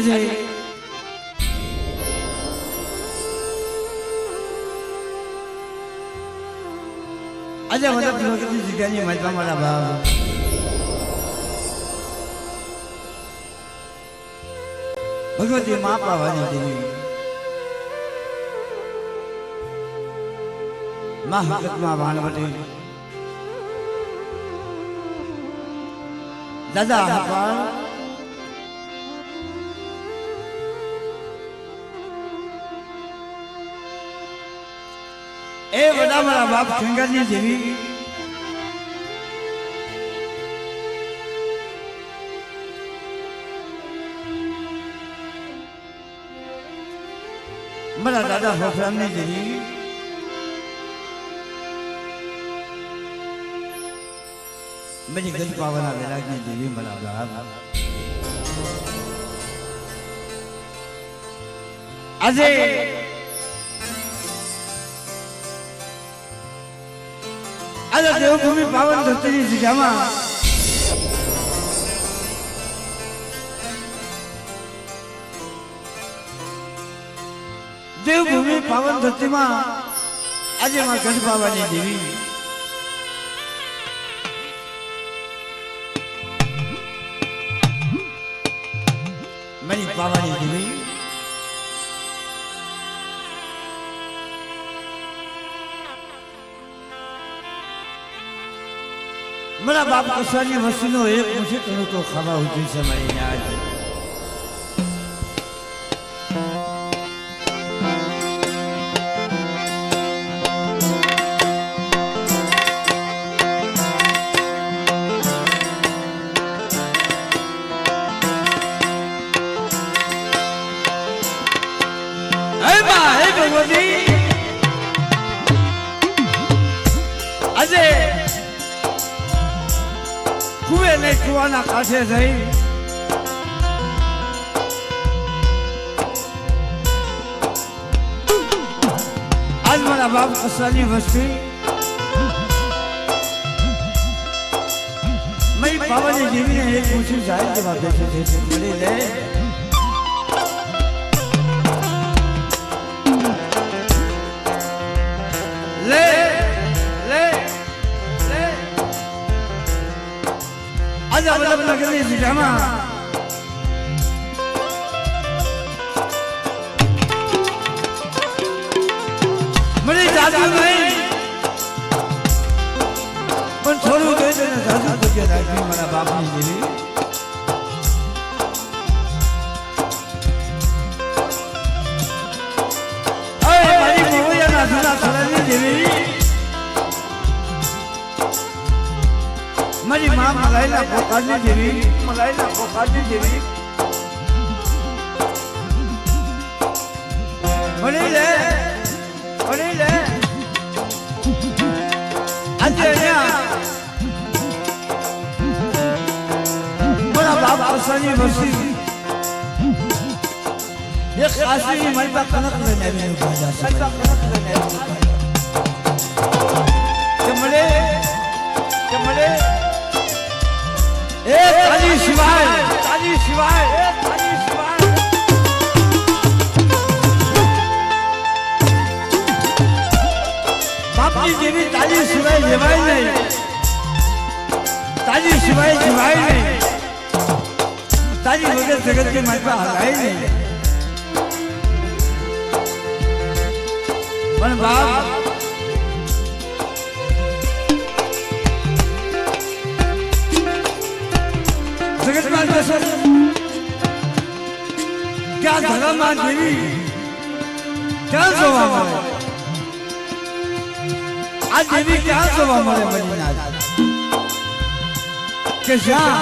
આજે આજે બધા ભગવતી જગ્યાની મજા મારા ભાવ ભગવતી મા પાવાની દેવી મા હકતમાં વાણવટી દાદા હકવાળ એ વડા મારા બાપ ખેંગારની દેવી મારા દાદા ભોફરામની દેવી मेरी गज पावना वैराग्य देवी मला बाप આજે આજે દેવભૂમિ પાવન ધરતીની જગ્યામાં દેવભૂમિ પાવન ધરતીમાં આજે માં ગજ પાવાની દેવી मेरी पावानी देवी मेरा बाप कसानी वस्तुनो एक मुझे करो तो खावा होती समय आज આજે કુએ ને કુવાના કાંઠે જઈ આજ મારા બાપ કસાની વસ્તી મય પાવાની દેવીને એક ઊંચી જાય જેવા બેઠે છે મળી લે आजा वल्लभ नगरी जिल्लामा મને જાદુ નહીં પણ થોડું કહી દે ને જાદુ પૂજ્ય રાખી મારા બાપની દેવી અરે મારી મોવૈયાના જૂના સરાની દેવી મારી માં મલાઈના પોકારની દેવી મળી લે આજે અહીંયા મારા બાપ અસાની વસ્તી એક ખાસી મારી બાપ કનક લઈને આવી કે મળે એ તાજી શિવાય બાપની જેવી તાજી શિવાય લેવાય નહીં તાજી શિવાય જીવાય નહીં તાજી વગર જગત કે મારી પાસે હલાય નહીં પણ બાપ જગતમાં જશો ક્યાં ધર્મમાં દેવી ક્યાં જોવા મળે આ દેવી ક્યાં જોવા મળે મદીના કે જ્યાં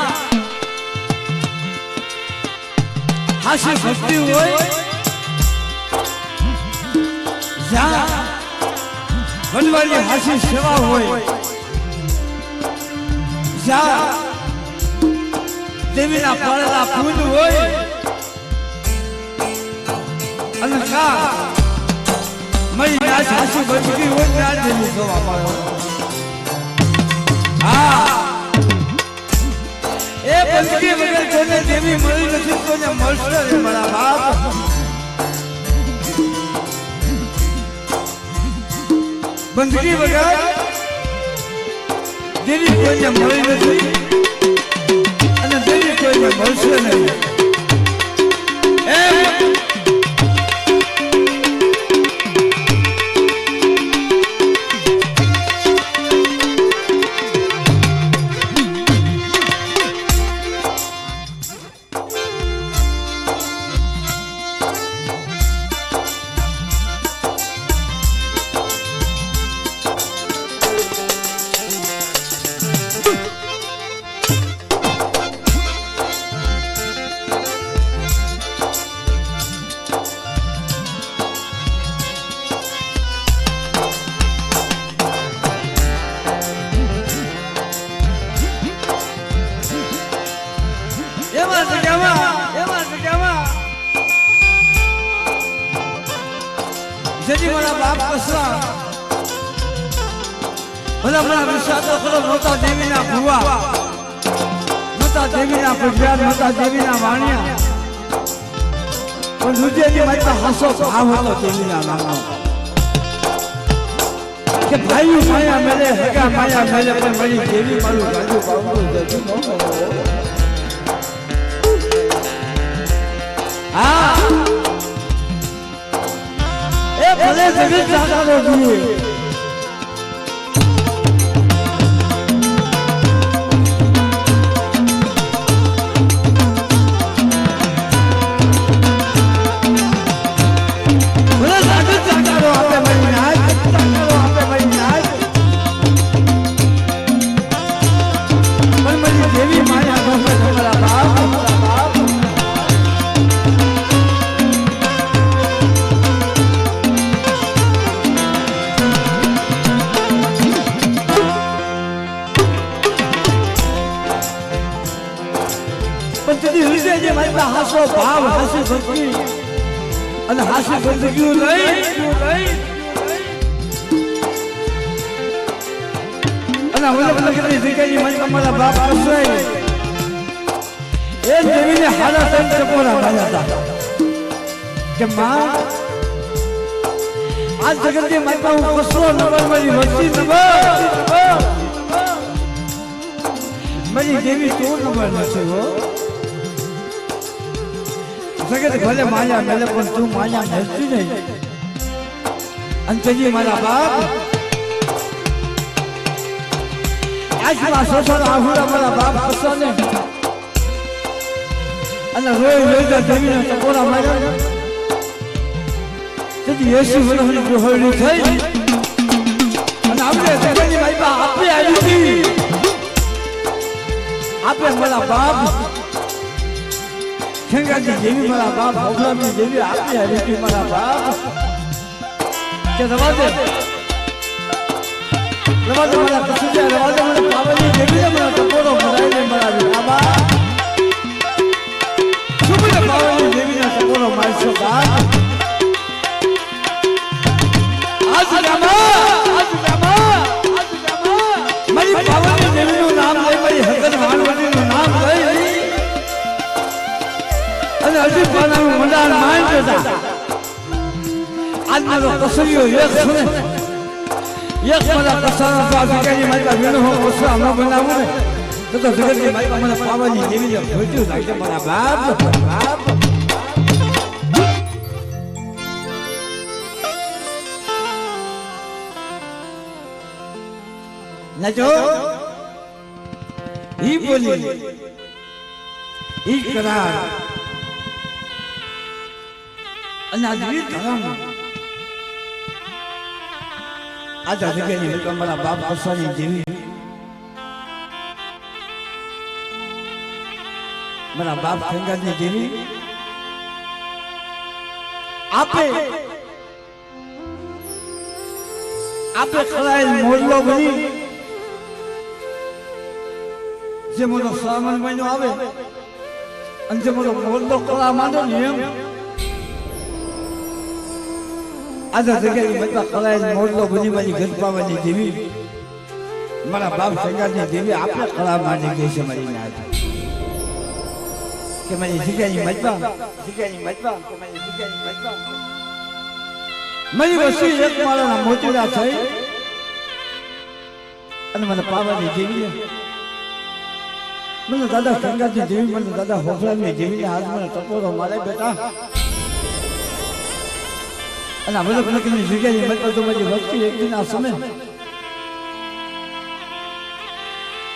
હાસ્ય ભક્તિ હોય જ્યાં વનવાળી હાસ્ય સેવા હોય જ્યાં દેવીના પાળેલા ફૂલ હોય અને કા મરી ના સાસુ બચકી હોય ત્યાં દેવી જોવા મળે હા એ બંદગી વગર કોને દેવી મળી નથી કોને મળશે રે મારા બાપ બંદગી વગર દેવી કોઈને મળી નથી અને દેવી કોઈને મળશે નહીં જેથી મારા બાપ કસરા ભલા ભલા વિશ્વાસો કરો મોટા દેવીના ભુવા મોટા દેવીના ગુજરાત મોટા દેવીના વાણિયા પણ દુજેની માતા હાસો ભાવ હતો દેવીના નામનો કે ભાઈ માયા મેલે હગા માયા મેલે પણ મારી દેવી મારું ગાજુ બાવડું જતું ન હા ભલે જગત જાગાડો જોઈએ ભલે જગત જાગાડો આપે મારી નાચ જાગાડો આપે મારી નાચ પણ મારી દેવી માયા ગમે તમારા બાપ હાસો ભાવ હાસી ભક્તિ અને હાસી બંદગીઓ લઈ અને ઓલા બંદગીની જગ્યાએ મને તમારા બાપ કસરાય એ દેવીને હારા તન ચપોરા માર્યા હતા કે માં આ જગતની માતા હું કસરો નંબર મારી વસ્તી નંબર મારી દેવી તો નંબર નથી હો જગત ભલે માયા મેલે પણ તું માયા મેલતી નહીં અંતજી મારા બાપ આજમાં સોસર આહુડા મારા બાપ કસને અને રોઈ રોઈ દેવીને ટકોરા માર્યા તેથી 80 વર્ષની જોહળી થઈ અને આપણે જગતની માતા આપે આવી હતી આપે મારા બાપ ખેંગાજી દેવી મારા બાપ ભગવાનની દેવી આપી હરીથી મારા બાપ કે રવાદે મારા કસુજા રવાદે મને પાવની દેવીને મારા ટકોરો ભરાઈને મારા બાબા સુમને પાવની દેવીને ટકોરો મારશો બાપ આજ ગામા મારી પાવની દેવીનું નામ લઈ મારી હકન વાણવટીનું નામ લઈ અને હજી પાનાનું મંડાણ માંડ દેતા આજ મારો કસરીઓ એક સુને એક મારા કસાનો પાસી મારી વીણો હો કસરા ન બનાવું ને તો જગતની મારી મને પાવાની દેવીને ભોજ્યું લાગે મારા બાપ નજો ઈ બોલી ઈ કરાર અને આ દ્વિ ધર્મ આ જગ્યાની મેં મારા બાપ કસાની દેવી મારા બાપ ખેંગાની દેવી આપે ખરાયેલ મોરલો બની જે મોનો શ્રાવણ મહિનો આવે અને જે મોનો મોરલો કળા માંડો ને એમ આજે જગ્યાએ બધા ખરાયેલ મોરલો બની મારી ગજપાવાની દેવી મારા બાપ ખેંગાની દેવી આપણે કળા માંડી ગઈ છે મારી નાથ કે મારી જગ્યાની મજબા કે મારી જગ્યાની મજબા મારી વસ્તી એક માળાના મોતીડા થઈ અને મને પાવાની જેવી મને દાદા ગંગાજી જેવી મને દાદા હોફળાની જેવી હાથ મને ટપોરો મારે બેટા અને હવે નકની જગ્યાની મજબા તો મારી વસ્તી એક દિન આ સમય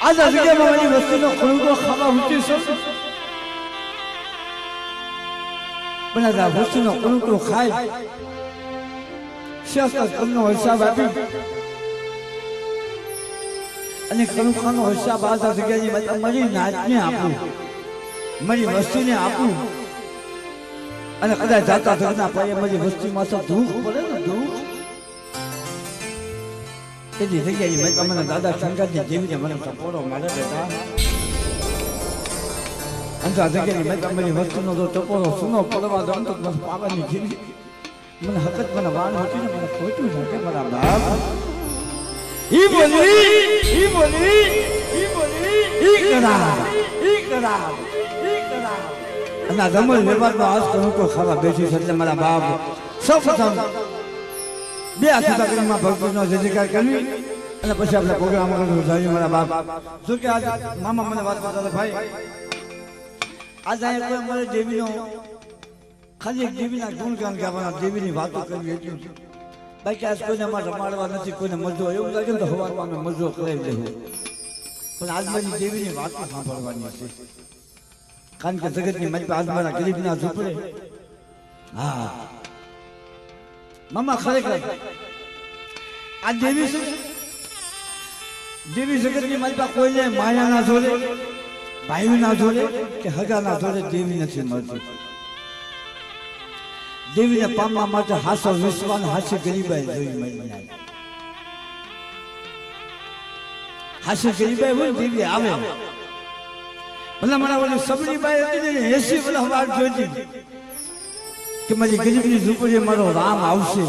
આજ આ જગ્યામાં મારી વસ્તીનો ખોળું ખાવા ઊંચી છે પણ આ વસ્તીનો ખોળું ખાય શાસ્ત્ર કરનો હિસાબ આપી અને કણુખાનો હિસાબ આ જગ્યાની મારી નાચને આપું મારી વસ્તીને આપું અને કદાચ જાતા ધરના પાયે મારી વસ્તીમાં તો દુઃખ પડે ને દુઃખ એની જગ્યાએ મને દાદા શંકરજી જેવીને મને ટપોરો મારે બેટા અંજા જગ્યાની મારી વસ્તુનો તો ટપોરો સુનો પડવા દો તો મને પાવાની જેવી મને હકત મને વાણ હતી ને મને ખોટું લાગે મારા બાપ ઈ બોલી કરા અને રમણ વ્યવહારનો આજ કરું તો ખાવા બેસી છે એટલે મારા બાપ સૌ પ્રથમ બે આશીર્વાદમાં ભક્તિનો જયજયકાર કરવી અને પછી આપણે પ્રોગ્રામ કરવું જોઈએ મારા બાપ શું કે આજ મામા મને વાત કરતા ભાઈ આજ અહીંયા કોઈ અમારે દેવીનો ખાલી એક દેવીના ગુણગાન ગાવાના દેવીની વાતો કરવી એટલું બાકી આજ કોઈને અમારે રમાડવા નથી કોઈને મજો એવું લાગે ને તો હવારમાં અમે મજો કરાવી દેવું પણ આજ મારી દેવીની વાતો સાંભળવાની છે કારણ કે જગતની મજબા આજ મારા ગરીબના ઝૂંપડે હા મામા ખરેખર આ દેવી શું દેવી જગતની મજબા કોઈને માયા ના જોડે ભાઈ ના જોડે કે હગા ના જોડે દેવી નથી મળતી દેવીને પામવા માટે હાસો વિશ્વાસ હાસ્ય ગરીબાઈ જોઈ મળી હાસ્ય ગરીબાઈ હોય દેવી આવે ભલા મારા ઓલી સબરીબાઈ હતી ને 80 વર્ષ વાર જોઈતી કે મારી ગરીબની ઝૂંપડીએ મારો રામ આવશે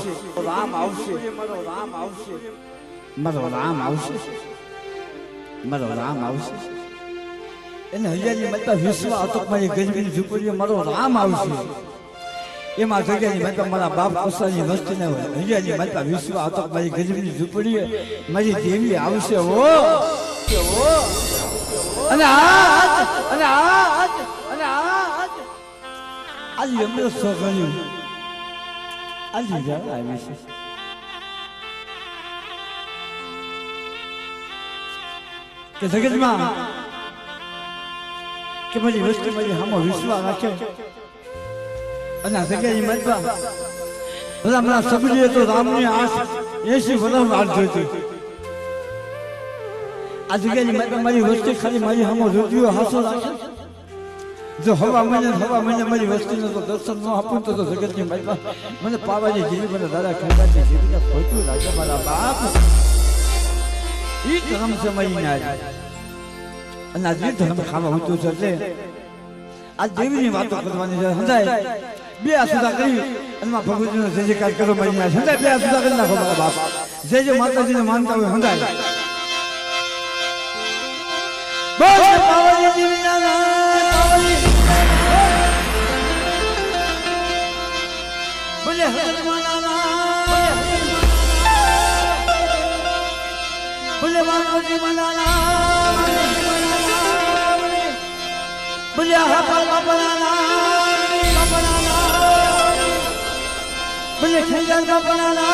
એને હૈયાની મતલબ વિશ્વાસ હતો મારી ગરીબની ઝૂંપડીએ મારો રામ આવશે એમાં જગ્યાની મતલબ મારા બાપ કોસાની વસ્તીને હૈયાની મતલબ વિશ્વાસ હતો મારી ગરીબની ઝૂંપડીએ મારી દેવી આવશે અને આજે એમણે સગળ્યું આજે જળ આવી છે કે જગતમાં કે મારી વસ્તુ મારી હામો વિશ્વાસ રાખે અને આ જગ્યાની મતબા બધા મારા સબરીએ તો રામની આશ 80 વર્ષ વાર જોઈતી આ જગ્યાની મતબા મારી વસ્તુ ખાલી મારી હામો જોતીઓ હાસો રાખે જો હવા મહિને મારી વસ્તીને તો દર્શન ન આપું તો જગતની મતબા મને પાવાની જેવી મને દાદા ખેંચાતી જેવી ખોટું લાગે મારા બાપ ઈ ધર્મ છે મારી નાજ અને આ જે ધર્મ ખાવા ઊંચું છે એટલે આ દેવીની વાતો કરવાની છે સમજાય બે આસુદા કરી અને ભગવતીનો જય જયકાર કરો મારી નાજ સમજાય બે આસુદા કરી નાખો મારા બાપ જે માતાજીને માનતા હોય સમજાય બોલ પાવાની દેવી ના પાવાની બોલે હનુમાના બોલે વાનજી મનાના બોલે હાપા બાપના બોલે ખેંજર બાપના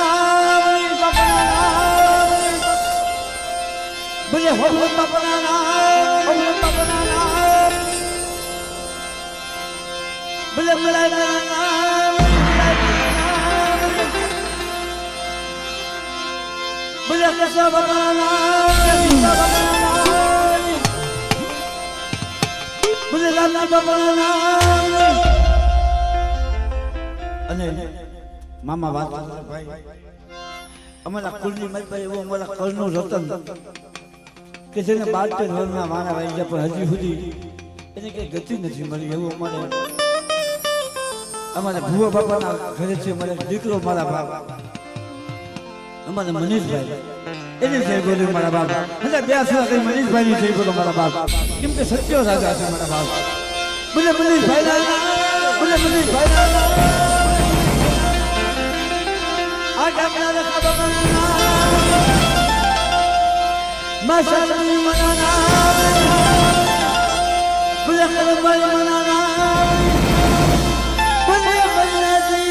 બોલે હોલ બાપના બોલે મલાઈના બોલે કસા બાપના બોલે લાલા બાપના અને મામા વાત ભાઈ અમારા કુલની મતભાઈ એવું અમારા કળનું રતન કે જેને 12 વર્ષના વાણા વાઈ ગયા પણ હજી સુધી એને કઈ ગતિ નથી મળી એવું અમારે ભુવા બાપાના ઘરે છે મારે દીકરો મારા બાપ અમારે મનીષભાઈ એને જય બોલ્યું મારા બાપ એટલે બે આશા કઈ મનીષભાઈ ની જય બોલો મારા બાપ કેમ કે સત્યો રાજા છે મારા બાપ બોલે બોલે ભાઈલા બોલે બોલે ભાઈલા આ ગામના રખા બગના માશાલ્લાહ મનાના બોલે ખરબાઈ મનાના બોલે બગનાજી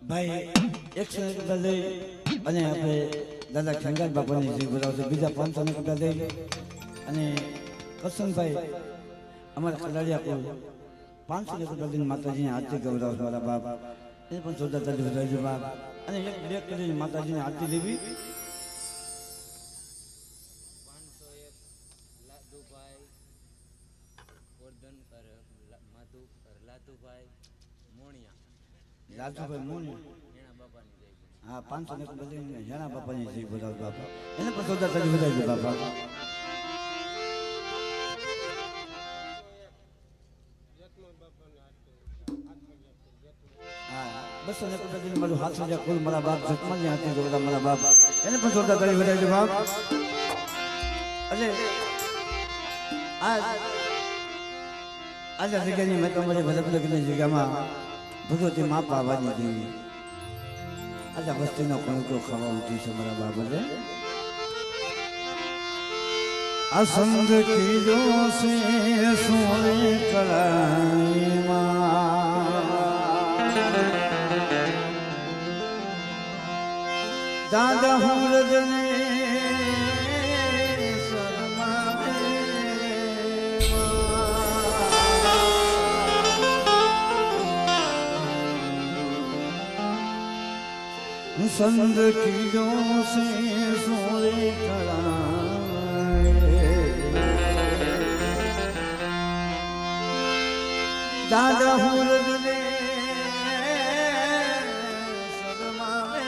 ભાઈ 101 રૂપિયા લઈ અને આપણે દાદા ખંગાર બાપાની જે બોલાવશે બીજા 500 રૂપિયા લઈ અને કરશનભાઈ અમારા ખલાડિયા કોઈ 500 રૂપિયા લઈને માતાજીને આરતી ગવડાવશે મારા બાપ એને પણ જોરદાર વધારજો બાપ અને એક બ્રેક કરીને માતાજીને આરતી લેવી. 501 લાતુભાઈ મોણિયા હા 500 બદલીને હેણા બાપાની જય બોલાવ બાપા એને પણ જોરદાર તાળી વધારજો બાપા. હા 201 બદલીને મારું હાથ સજા કુલ મારા બાપ જતમાની હાથી જોડા મારા બાપ એને પણ જોરદાર તાળી વધારજો બાપ. એટલે આ જગ્યાની મેં તમારી ભલકની જગ્યામાં ભગવતી મા પાવાની દેવી આજા વસ્તીનો કણકો ખાવા ઉઠી છે મારા બાબલે. આ સંગ કીધો છે સોને કળાઈમાં દાદા હું રજને संग कियो से सोरे कराए दादा हुरदने शर्मावे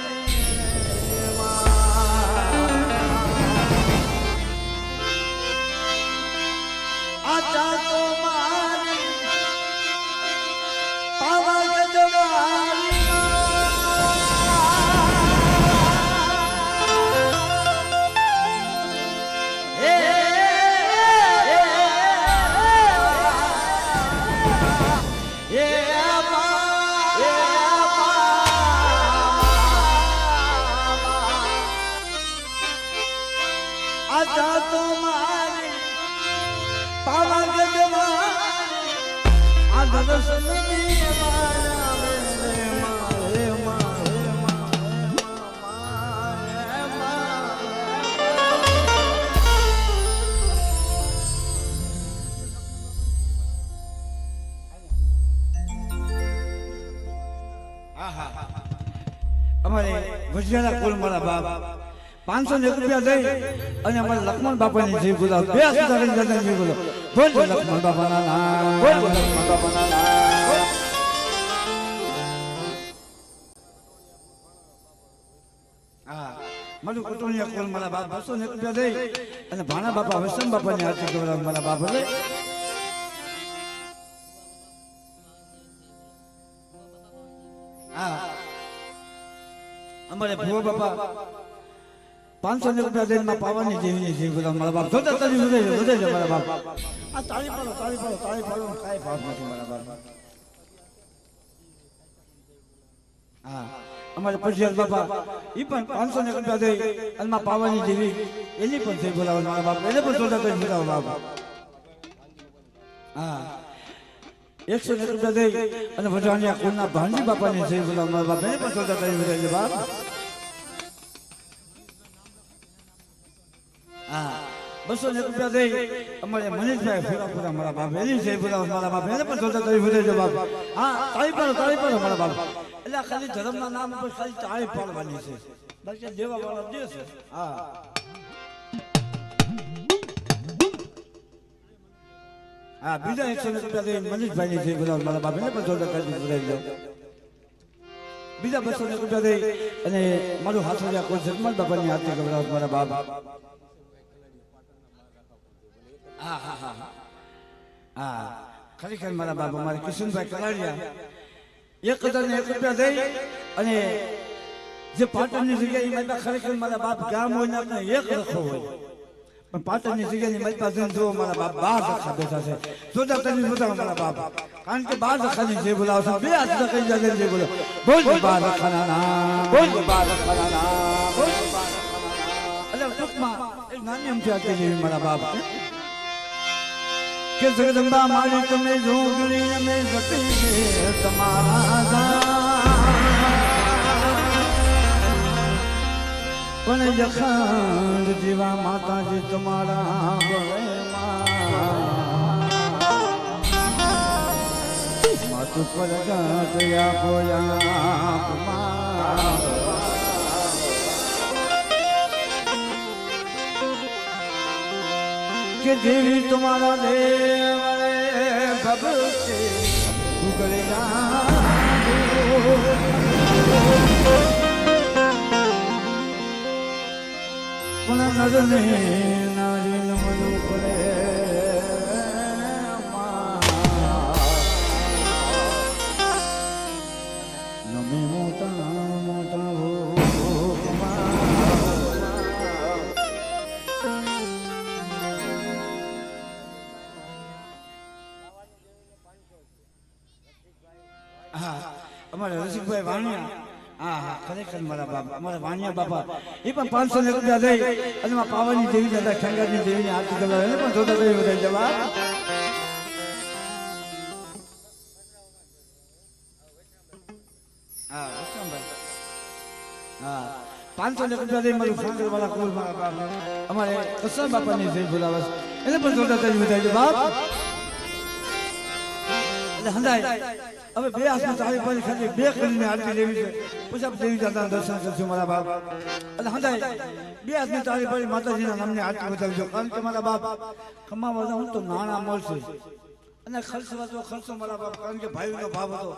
आजा तो मारे पावा गजवारी અમારે ભજીયાના કુલ મારા બાપ 501 રૂપિયા દઈ અને અમારા લક્ષ્મણ બાપાની જય બોલાવ બે સુધારી દાદા જય બોલો બોલ લક્ષ્મણ બાપાના નામ બોલ લક્ષ્મણ બાપાના નામ. હા મારું કુટુંબિયા કુલ મારા બાપ 201 રૂપિયા દઈ અને ભાણા બાપા વસમ બાપાની આરતી ગવડાવ મારા બાપ હવે. હા અમારે ભુવા બાપા 500 રૂપિયા દઈને પાવાની દેવીની જીવ બોલાવ મારા બાપ જોતા તારી વધે મારા બાપ. આ તાળી પાડો કાંઈ ભાવ નથી મારા બાપ. હા અમારે પરશિયાર બાપા એ પણ 500 રૂપિયા દઈ અને પાવાની દેવી એની પણ જઈ બોલાવો મારા બાપ એને પણ જોતા તારી બોલાવો બાપ. હા 101 રૂપિયા દઈ અને વઢવાણિયા કુલના ભાણજી બાપાની જય બોલાવ મારા બાપ એને પણ જોતા તારી વધારજો બાપ. હા 201 રૂપિયા દઈ અમારે મનીષભાઈ ફુરાપુરા મારા બાપ એની જય બોલાવ મારા બાપ એને પણ જોતા તારી વધારજો બાપ. હા તાળી પાડો મારા બાપ. એટલે ખાલી ધર્મના નામ ઉપર ખાલી તાળી પાડવાની છે બાકી દેવા વાળા દે છે. હા હા બીજા 101 રૂપિયા દઈ મનીષભાઈ ની જય બોલાવ મારા બાપ એને પણ જોતા તારી વધારજો. બીજા 201 રૂપિયા દઈ અને મારું હાથ કોઈ જગમલ બાપાની આરતી ગવડાવ મારા બાપ. હા હા હા હા ખરેખર મારા બાપ અમારે કિશનભાઈ કલાડિયા 1001 રૂપિયા દઈ અને જે પાટણની જગ્યાએ મારી ખરેખર મારા બાપ ગામ હોય ને આપણે એક રખો હોય પણ પાટણની જગ્યાની મારી પાસે જો મારા બાપ 12 રખા બેઠા છે જોતા તમે બતાવો મારા બાપ કારણ કે 12 રખાની જે બોલાવશે બે હાથ કરી જાય જે બોલો બોલ 12 રખાના નામ બોલ 12 રખાના નામ બોલ 12 રખાના નામ. એટલે ટૂંકમાં એક નાની અમથી આરતી જેવી મારા બાપ કે જગદંબા મારી તમે જોગણી અમે જતી તમારા પણ જખંડ જીવા માતાજી તમારા માતું પર ગાટયા પોયા કે દેવી તમારા દેવ ભગવતે ઉગલે પણ નરને નારી નમલું પડે નમે મોટા મોટા અમારા રસિકભાઈ વાણિયા હા હા ખરેખર મારા બાપા અમારા વાણિયા બાપા એ પણ 500 રૂપિયા દઈ અને પાવાની દેવી દાદા ખેંગાની દેવીની આરતી કરવા એને પણ જોતા દઈ બધા જવાબ હા વૈષ્ણવભાઈ હા 500 રૂપિયા દઈ મારું ફાંગર વાળા કોલ મારા બાપ અમારે કસર બાપાની જય બોલાવા એને પણ જોતા દઈ બધા જવાબ એટલે હંધાય હવે બે હાથમાં તાળી પાડી ખાલી બે કરીને આરતી લેવી છે પછી આપણે દેવી દાદાના દર્શન કરશું મારા બાપ એટલે હંધાય બે હાથની તાળી પાડી માતાજીના નામની આરતી બતાવજો કારણ કે મારા બાપ કમાવા જાઉં તો નાણાં મળશે અને ખર્ચવા તો ખર્ચો મારા બાપ કારણ કે ભાઈનો ભાવ હતો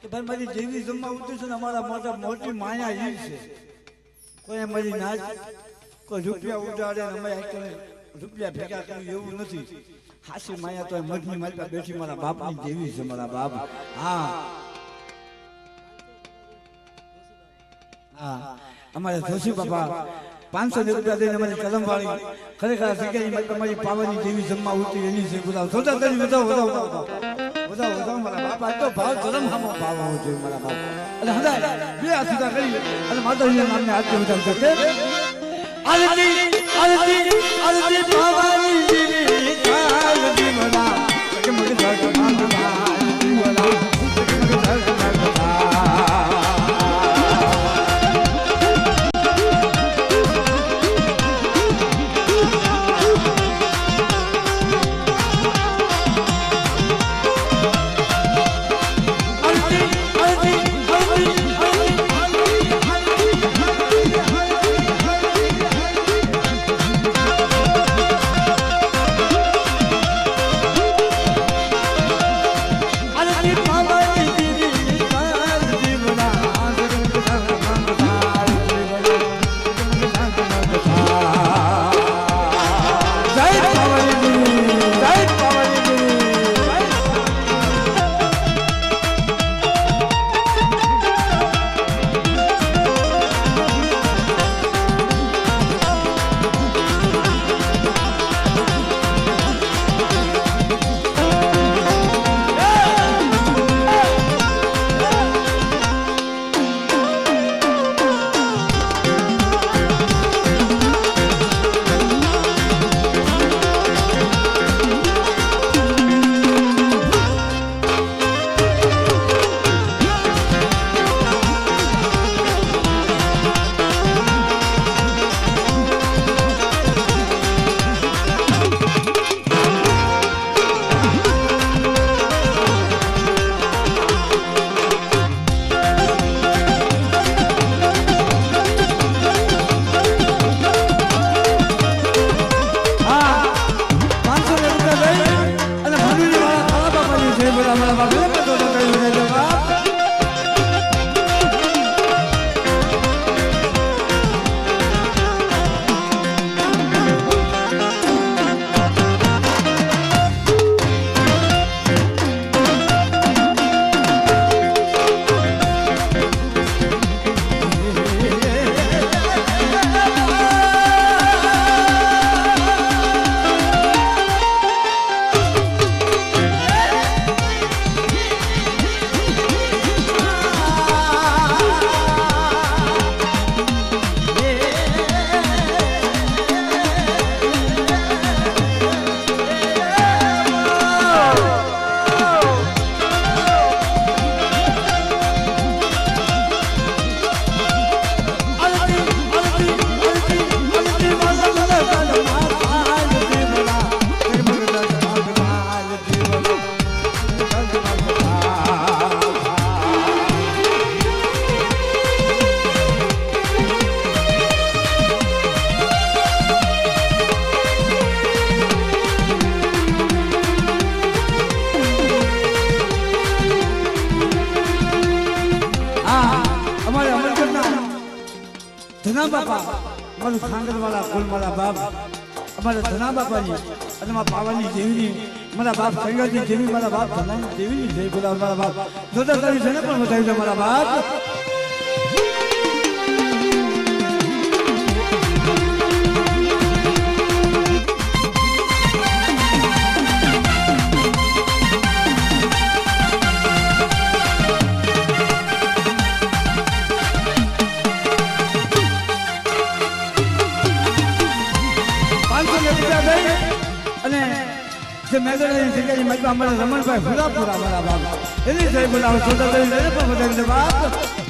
કે ભાઈ મારી જેવી જમવા ઉતરી છે ને અમારા મોટા મોટી માયા એ છે કોઈ અમારી નાચ કોઈ રૂપિયા ઉડાડે અમે રૂપિયા ભેગા કર્યું એવું નથી હાસી માયા તો મઢની માલિકા બેઠી મારા બાપની દેવી છે મારા બાપ હા હા અમારે જોશી બાપા 500 રૂપિયા દઈને અમારી કલમ વાળી ખરેખર જગ્યાની માલિકા મારી પાવાની દેવી જમવા ઉતરી એની છે બધા જોતા કરી વધાવો મારા બાપા તો ભાવ ધર્મ હામો ભાવ હોવો જોઈએ મારા બાપ એટલે હદાય બે હાથ કરી અને માતાજીના નામને આરતી ઉતારજો કે આરતી આરતી આરતી પાવાની દેવી કાલ દીવલા કે મગે જાગ માંગવા દીવલા કે મગે જાગ માંગવા મારું ખાંગરવાળા કુલ મારા બાપ અમારા ધના બાપાની અને મારા પાવાની દેવીની મારા બાપ સંગતની દેવી મારા બાપ ધનાની દેવીની જય બોલાવ મારા બાપ જોતા તારી છે ને પણ વધાવી દે મારા બાપ જે મેદાની જગ્યાની મજબા અમારા રમણભાઈ ભૂરાપુરા મારા બાપ એની જય બોલાવો જોતા તારી છે ને પણ વધાવી દે બાપ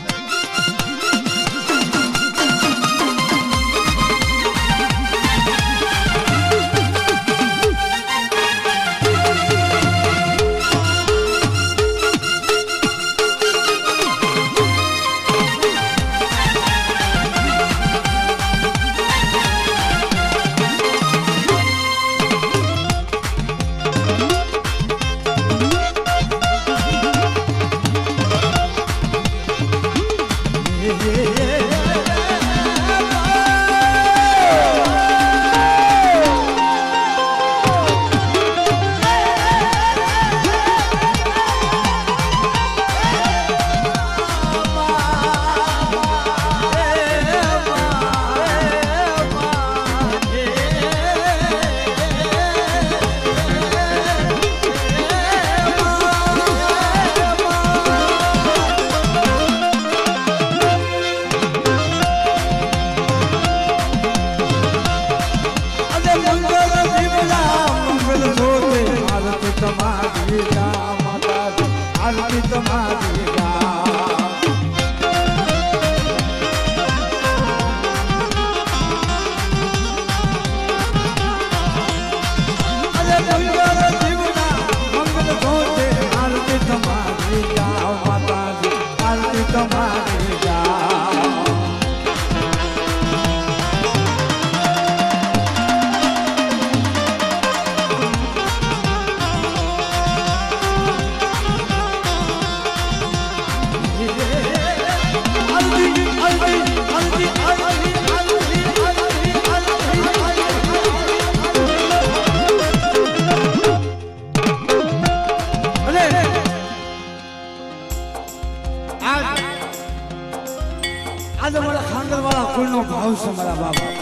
આજે મારા ખાંગરવાળા કુલનો ભાવ છે મારા બાબા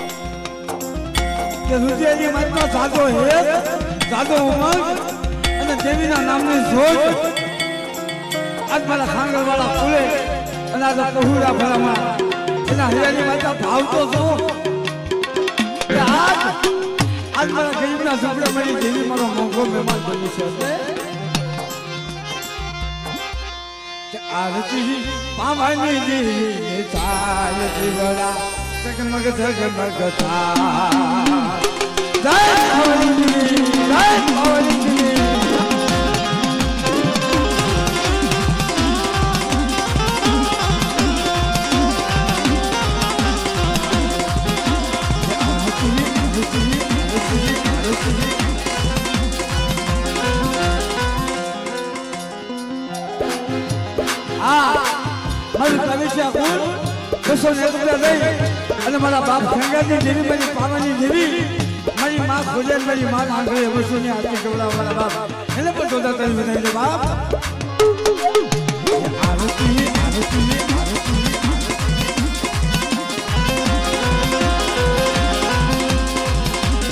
કે રુધિયાની માતનો જાદો હેત જાદો ઉમંગ અને દેવીના નામની જોત આજ મારા ખાંગરવાળા કુલે અને આજે કહુરા ભરામાં એના હિયાની માતા ભાવ તો જો કે આજ મારા ગરીબના ઝૂંપડે મળી દેવી મારો મોંઘો મહેમાન બની છે આરતી પાવાની દેવી ચાલ જીવડા જગમગ જગમગ થા જય પાવાની જય પાવાની મારું પ્રવેશ્યા કુલ 200 લઈ અને મારા બાપ સંગાની દેવી મારી પાવાની દેવી મારી માં ખોજેલ મારી માં આંગળે વસુની આરતી ગવડાવ મારા બાપ એને પણ જોતા તરી બનાવી દે બાપ આરતી આરતી આરતી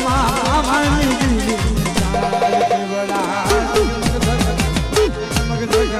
પાવાની દેવી ચાલ ગવડા મગ મગ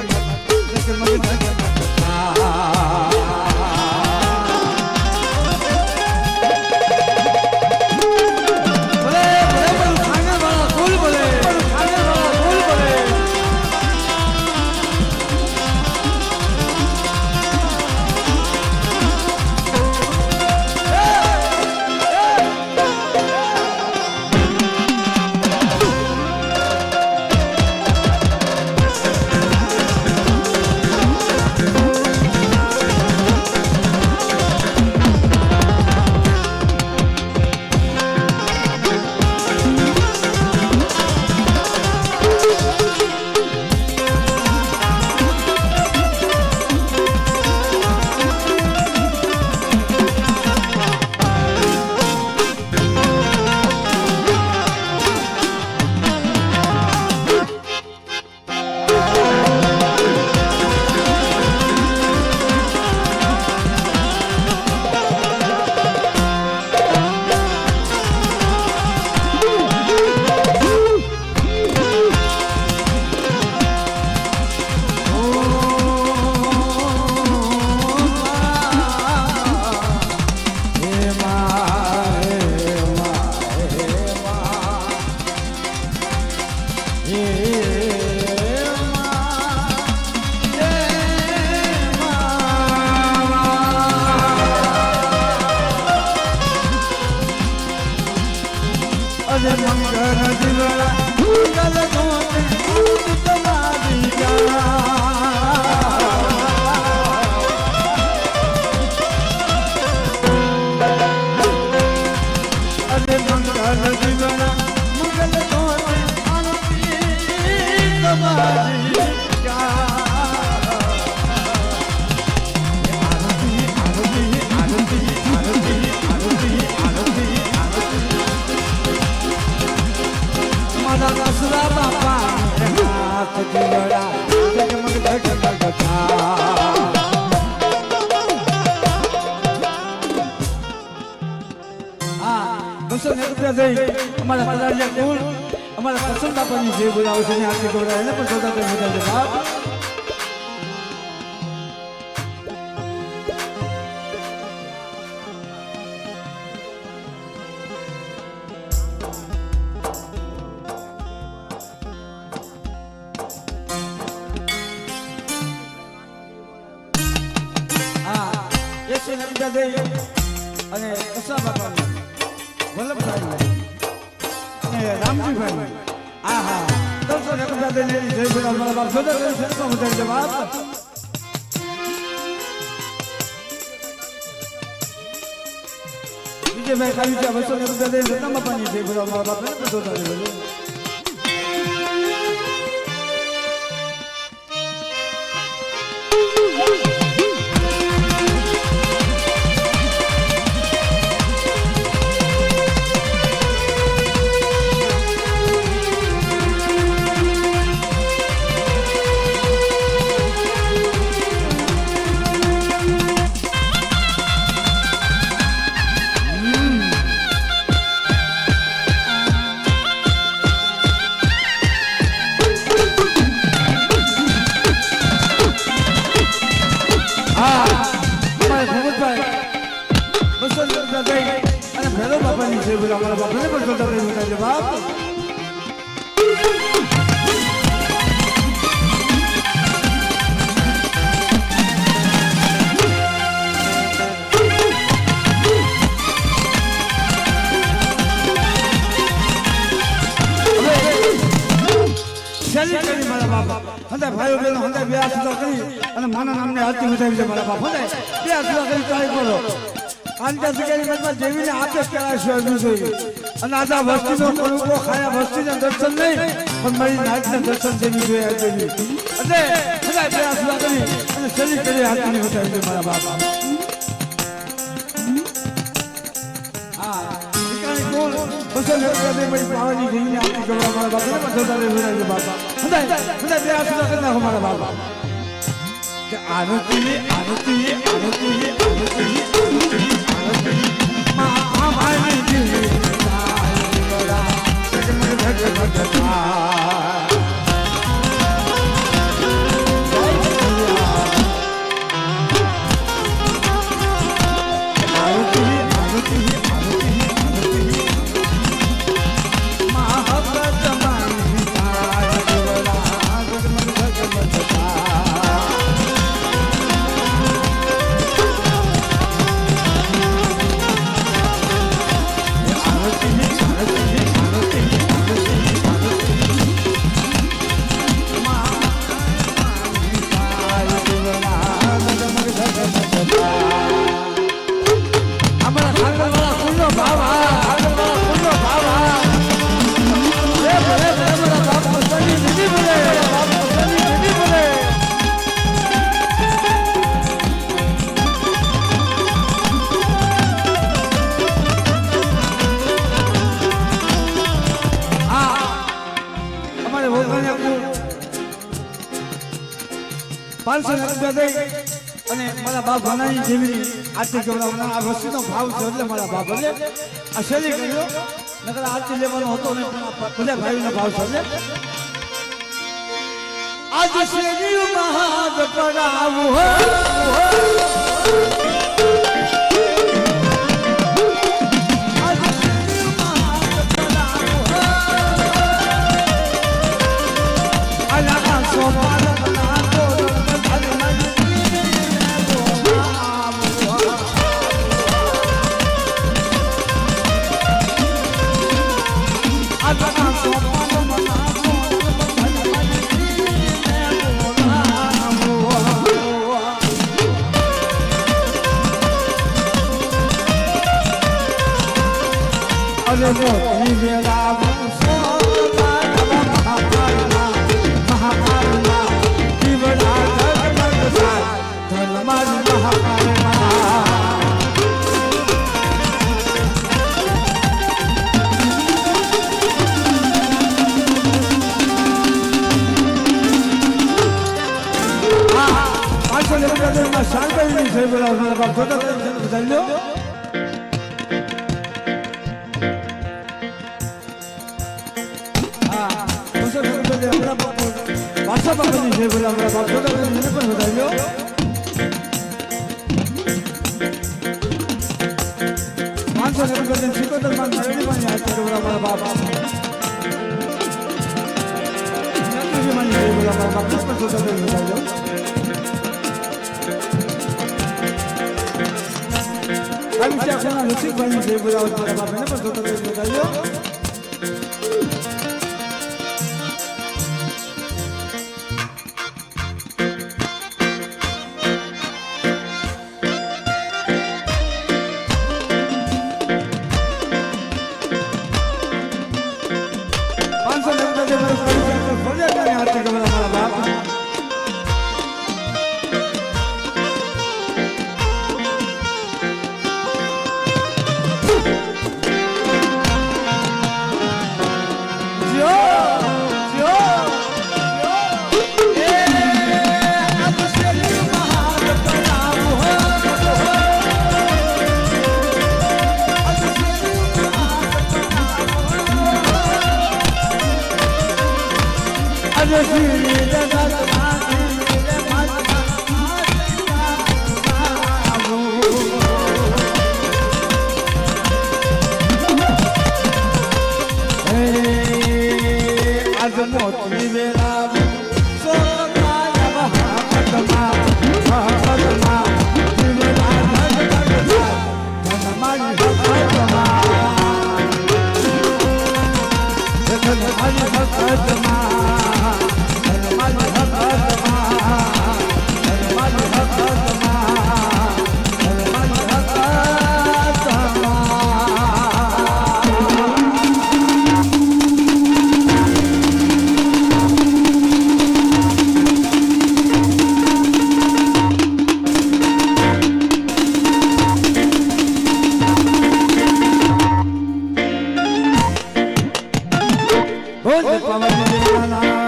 અરે મંગળ જીવડા મંગલ ગોતે તમારી અરે મંગલ જીવડા મંગલ ગોતે તમારી દસરા બાપા હાથ જીવડા જગમગ જગમગતા બસો ને રૂપિયા દઈ અમારા પધારિયા કુલ અમારા પસંદ બાપાની જે બોલાવે છે આરતી ગોળા એને પણ જોતા કરી મજા છે બાપ અને કસા બાપા વલ્લભભાઈ અને રામજીભાઈ હા હા 300 રૂપિયા દઈને જય બોલા મારા બાપ જોતા સંતમાં વધારી દે બાપ વિજયભાઈ ખાલી છે 200 રૂપિયા દઈને રત્ન બાપાની જય બોલા મારા બાપ ને જોતા દે ભાઈઓ બહેનો હંદા બે આશીર્વાદ કરી અને માના નામને આરતી ઉઠાવી છે મારા બાપ હંદા બે આશીર્વાદ કરી ટ્રાય કરો આંટા સગાની મતમાં જેવીને આપે કરાશો એમ જોઈએ અને આજા વસ્તીનો કરુકો ખાયા વસ્તીના દર્શન નહીં પણ મારી નાચના દર્શન જેવી જોઈએ જેવી એટલે હંદા બે આશીર્વાદ કરી અને શરીર કરી આરતી ઉઠાવી છે મારા બાપ હા ઠીકાણી કોણ બસો રૂપિયા દે મારી પાવાની જેવીને આરતી કરવા મારા બાપ ને પણ જોતા રહે બાપા હંદા બે આશીર્વાદ કરી નાખો મારા બાપ કે આરતી આરતી આરતી આરતી મા ભાઈ જી સાયરા જગમગ જગમગતા અને મારા બાપ ભાનાની જેવી આરતી કરવાના આ વસ્તુનો ભાવ છે એટલે મારા બાપ એટલે આ શૈલી કર્યો નકર આરતી લેવાનો હતો ને બધા ભાઈનો ભાવ છે એટલે આજ શેરી મહાદ પડાવું હો છે બોલા મારા બાપ જોતા બતાવી લો હા બસો રૂપિયા આપણા બાપ પાછા બાપની છે બોલા મારા બાપ જોતા મને પણ બતાવી લો ₹500 માં નરેડી માં યાદ કરો મારા બાપ નરેડી માં છે બોલા મારા બાપ પણ જોતા બતાવી લો આવી છે આપણા નસીબભાઈ છે બોલા મારા બાપ એને પણ જોતા બતાવી લો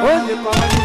Hoje,